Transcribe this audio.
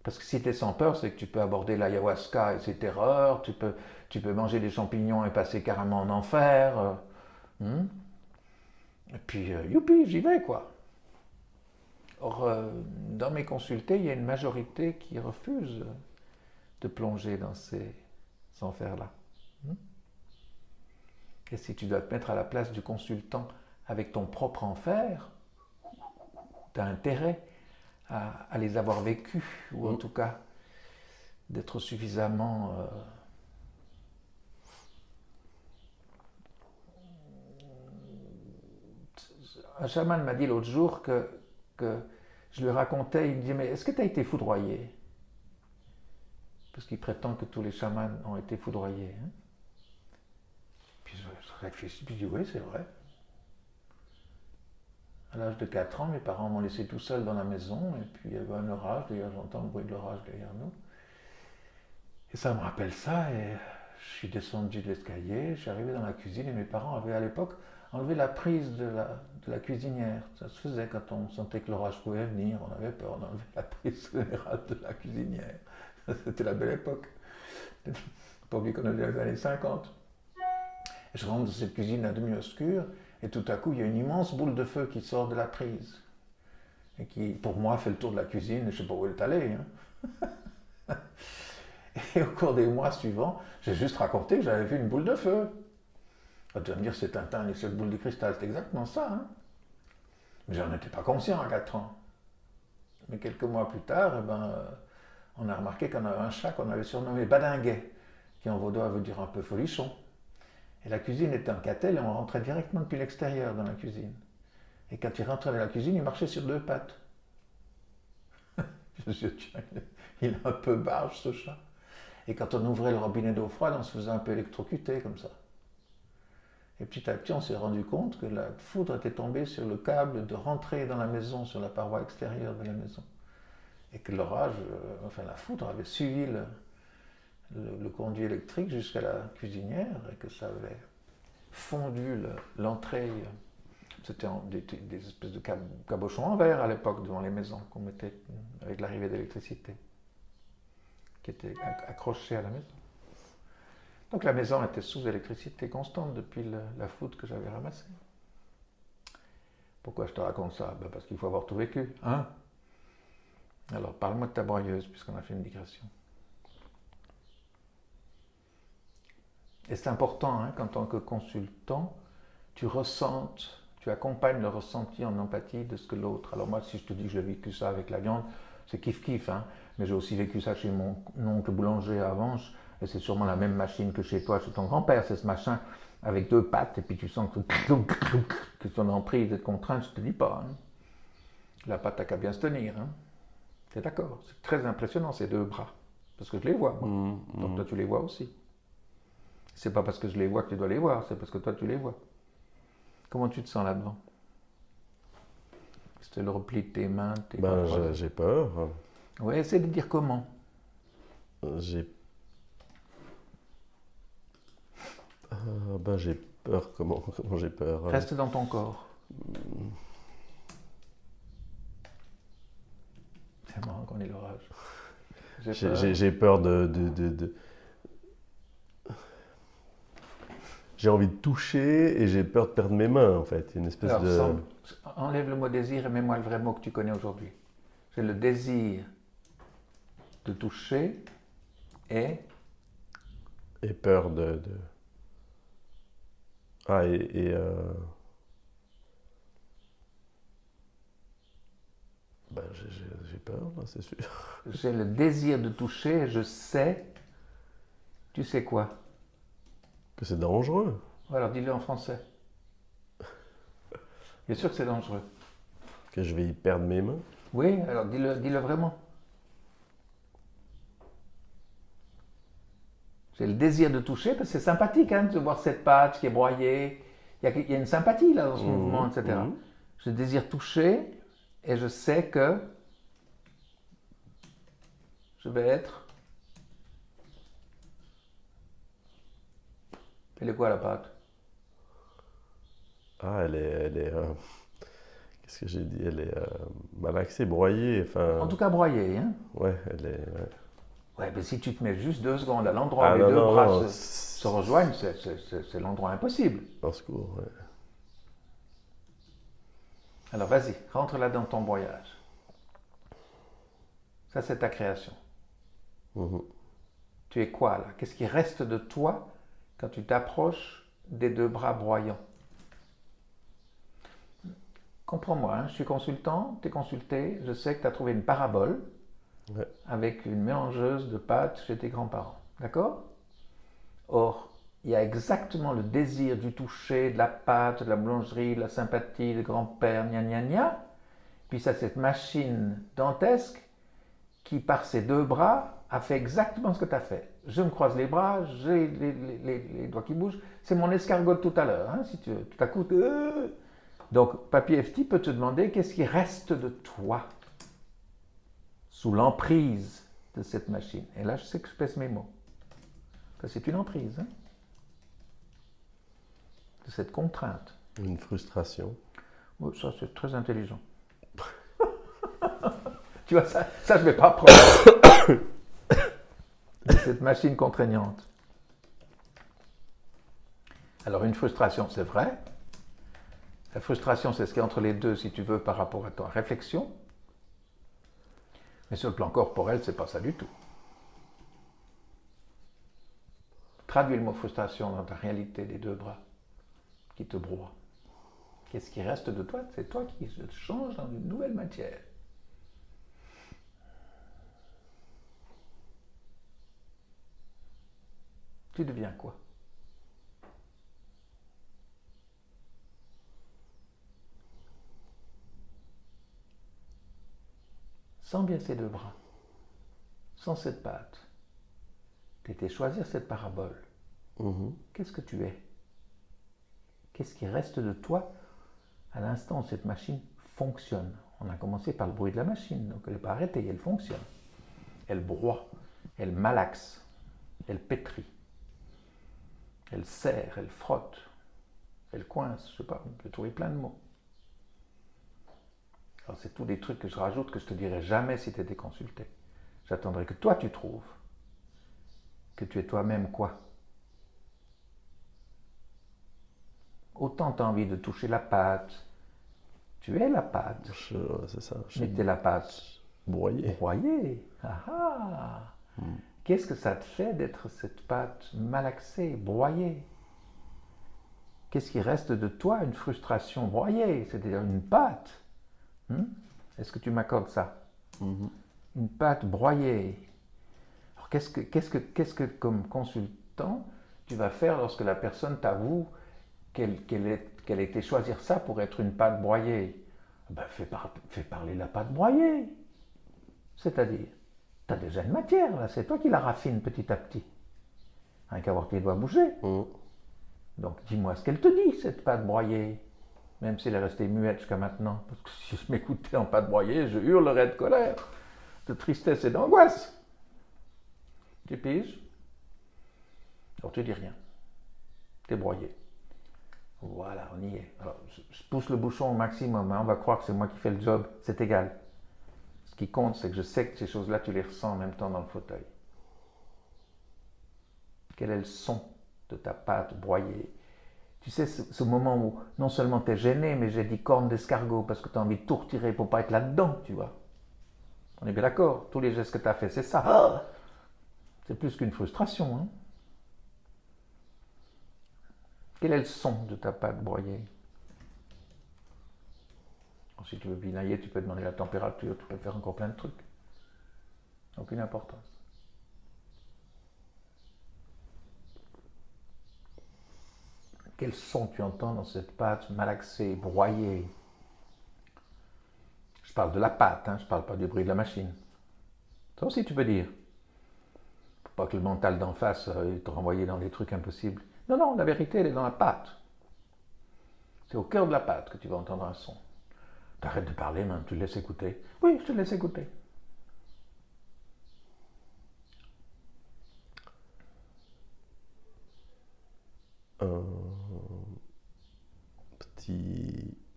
Parce que si tu es sans peur, c'est que tu peux aborder l'ayahuasca et ses terreurs, tu peux manger des champignons et passer carrément en enfer. Hmm. Et puis, youpi, j'y vais, quoi. Or, dans mes consultés, il y a une majorité qui refuse de plonger dans ces enfers-là. Hmm. Et si tu dois te mettre à la place du consultant avec ton propre enfer, tu as intérêt à les avoir vécus, ou en tout cas d'être suffisamment un chaman m'a dit l'autre jour que je lui racontais, il me dit mais est-ce que tu as été foudroyé? Parce qu'il prétend que tous les chamans ont été foudroyés. Hein. Puis je réfléchis, puis je dis oui, c'est vrai. À l'âge de 4 ans, mes parents m'ont laissé tout seul dans la maison, et puis il y avait un orage, d'ailleurs j'entends le bruit de l'orage derrière nous. Et ça me rappelle ça, et je suis descendu de l'escalier, je suis arrivé dans la cuisine, et mes parents avaient à l'époque enlevé la prise de la cuisinière. Ça se faisait quand on sentait que l'orage pouvait venir, on avait peur d'enlever la prise générale de la cuisinière. C'était la belle époque. Pas oublier qu'on est dans les années 50. Et je rentre dans cette cuisine à demi obscure, et tout à coup, il y a une immense boule de feu qui sort de la prise. Et qui, pour moi, fait le tour de la cuisine, et je ne sais pas où elle est allée. Hein. Et au cours des mois suivants, j'ai juste raconté que j'avais vu une boule de feu. Tu vas me dire, c'est Tintin et cette boule de cristal, c'est exactement ça. Hein. Mais j'en étais pas conscient à 4 ans. Mais quelques mois plus tard, on a remarqué qu'on avait un chat qu'on avait surnommé Badinguet, qui en vaudois veut dire un peu folichon. Et la cuisine était en catelle et on rentrait directement depuis l'extérieur dans la cuisine. Et quand il rentrait dans la cuisine, il marchait sur 2 pattes. Je me suis dit, tiens, il est un peu barge ce chat. Et quand on ouvrait le robinet d'eau froide, on se faisait un peu électrocuter comme ça. Et petit à petit, on s'est rendu compte que la foudre était tombée sur le câble de rentrée dans la maison, sur la paroi extérieure de la maison. Et que l'orage, enfin la foudre avait suivi le conduit électrique jusqu'à la cuisinière et que ça avait fondu l'entrée. C'était des espèces de cabochons en verre à l'époque devant les maisons qu'on mettait avec l'arrivée d'électricité, qui étaient accrochés à la maison. Donc la maison était sous électricité constante depuis la foudre que j'avais ramassée. Pourquoi je te raconte ça? Parce qu'il faut avoir tout vécu. Hein? Alors parle-moi de ta broyeuse, puisqu'on a fait une digression. Et c'est important, hein, qu'en tant que consultant, tu ressentes, tu accompagnes le ressenti en empathie de ce que l'autre. Alors moi, si je te dis que j'ai vécu ça avec la viande, c'est kiff-kiff, hein, mais j'ai aussi vécu ça chez mon oncle boulanger à Avanches, et c'est sûrement la même machine que chez toi, chez ton grand-père, c'est ce machin avec 2 pattes, et puis tu sens que ton emprise est de contrainte, je te dis pas. Hein. La patte n'a qu'à bien se tenir. Hein. T'es d'accord? C'est très impressionnant ces 2 bras, parce que je les vois, moi. Donc toi, tu les vois aussi. C'est pas parce que je les vois que tu dois les voir, c'est parce que toi tu les vois. Comment tu te sens là-devant? C'était le repli de tes mains, tes bras croisés. J'ai peur. Oui, essaie de dire comment. J'ai j'ai peur. Comment j'ai peur? Reste dans ton corps. C'est marrant qu'on ait l'orage. J'ai peur J'ai envie de toucher et j'ai peur de perdre mes mains, en fait. Une espèce Alors, enlève le mot désir et mets-moi le vrai mot que tu connais aujourd'hui. C'est le désir de toucher et... Et peur Ah, j'ai peur, là, c'est sûr. J'ai le désir de toucher et je sais... Tu sais quoi? Que c'est dangereux. Alors dis-le en français. Bien sûr que c'est dangereux. Que je vais y perdre mes mains. Oui, alors dis-le vraiment. J'ai le désir de toucher, parce que c'est sympathique hein, de voir cette patte qui est broyée. Il y a une sympathie là dans ce mouvement, etc. Je désire toucher et je sais que je vais être... Elle est quoi la pâte? Ah, elle est Qu'est-ce que j'ai dit? Elle est malaxée, broyée. Enfin, En tout cas, broyée. Hein? ouais, elle est. Ouais, mais si tu te mets juste 2 secondes à l'endroit où les non, deux non, bras non, se rejoignent, c'est l'endroit impossible. En secours, ouais. Alors vas-y, rentre là dans ton voyage. Ça, c'est ta création. Mhm. Tu es quoi là? Qu'est-ce qui reste de toi quand tu t'approches des 2 bras broyants? Comprends-moi, hein, je suis consultant, tu es consulté, je sais que tu as trouvé une parabole Ouais. avec une mélangeuse de pâtes chez tes grands-parents. D'accord? Or, il y a exactement le désir du toucher, de la pâte, de la boulangerie, de la sympathie, de grand-père, gna gna gna. Puis ça, cette machine dantesque qui, par ses 2 bras, a fait exactement ce que tu as fait. Je me croise les bras, j'ai les doigts qui bougent. C'est mon escargot de tout à l'heure, hein, si tu veux. Tout à coup, donc, Papy FT peut te demander qu'est-ce qui reste de toi sous l'emprise de cette machine. Et là, je sais que je pèse mes mots. Parce que c'est une emprise, hein, de cette contrainte. Une frustration. Oh, ça, c'est très intelligent. Tu vois, ça je ne vais pas prendre. De cette machine contraignante. Alors, une frustration, c'est vrai. La frustration, c'est ce qui est entre les deux, si tu veux, par rapport à ta réflexion. Mais sur le plan corporel, c'est pas ça du tout. Traduis le mot frustration dans ta réalité des 2 bras qui te broient. Qu'est-ce qui reste de toi? C'est toi qui se change dans une nouvelle matière. Tu deviens quoi? Sans bien ces 2 bras, sans cette pâte, tu étais choisir cette parabole. Mhm. Qu'est-ce que tu es? Qu'est-ce qui reste de toi à l'instant où cette machine fonctionne? On a commencé par le bruit de la machine, donc elle n'est pas arrêtée, elle fonctionne. Elle broie, elle malaxe, elle pétrit, elle serre, elle frotte, elle coince, je sais pas, on peut trouver plein de mots. Alors c'est tous des trucs que je rajoute que je te dirai jamais si tu étais consulté. J'attendrai que toi tu trouves que tu es toi-même quoi. Autant tu as envie de toucher la pâte, tu es la pâte. C'est ça. Mais tu es la pâte Broyée. broyée. Ah ah. Qu'est-ce que ça te fait d'être cette pâte malaxée, broyée? Qu'est-ce qui reste de toi? Une frustration broyée, c'est-à-dire une pâte. Est-ce que tu m'accordes ça? Une pâte broyée. Alors qu'est-ce que, comme consultant, tu vas faire lorsque la personne t'avoue qu'elle a été choisir ça pour être une pâte broyée? Ben, fais parler la pâte broyée. C'est-à-dire, tu as déjà une matière, là, c'est toi qui la raffines petit à petit. Rien qu'à voir tes doigts bouger. Donc dis-moi ce qu'elle te dit, cette pâte broyée. Même si elle est restée muette jusqu'à maintenant. Parce que si je m'écoutais en pâte broyée, je hurlerais de colère, de tristesse et d'angoisse. Tu piges? Alors tu dis rien. T'es broyé. Voilà, on y est. Alors, je pousse le bouchon au maximum, hein. On va croire que c'est moi qui fais le job, c'est égal. Ce qui compte, c'est que je sais que ces choses-là, tu les ressens en même temps dans le fauteuil. Quel est le son de ta pâte broyée? Tu sais, ce moment où non seulement tu es gêné, mais j'ai dit corne d'escargot parce que tu as envie de tout retirer pour pas être là-dedans, tu vois. On est bien d'accord, tous les gestes que tu as fait, c'est ça. C'est plus qu'une frustration, hein. Quel est le son de ta pâte broyée? Si tu veux vinailler, tu peux demander la température, tu peux faire encore plein de trucs. Aucune importance. Quel son tu entends dans cette pâte malaxée, broyée? Je parle de la pâte, hein, je ne parle pas du bruit de la machine. Ça aussi tu peux dire. Faut pas que le mental d'en face te renvoie dans des trucs impossibles. Non, non, la vérité elle est dans la pâte. C'est au cœur de la pâte que tu vas entendre un son. T'arrêtes de parler, même, tu le laisses écouter. Oui, je te laisse écouter.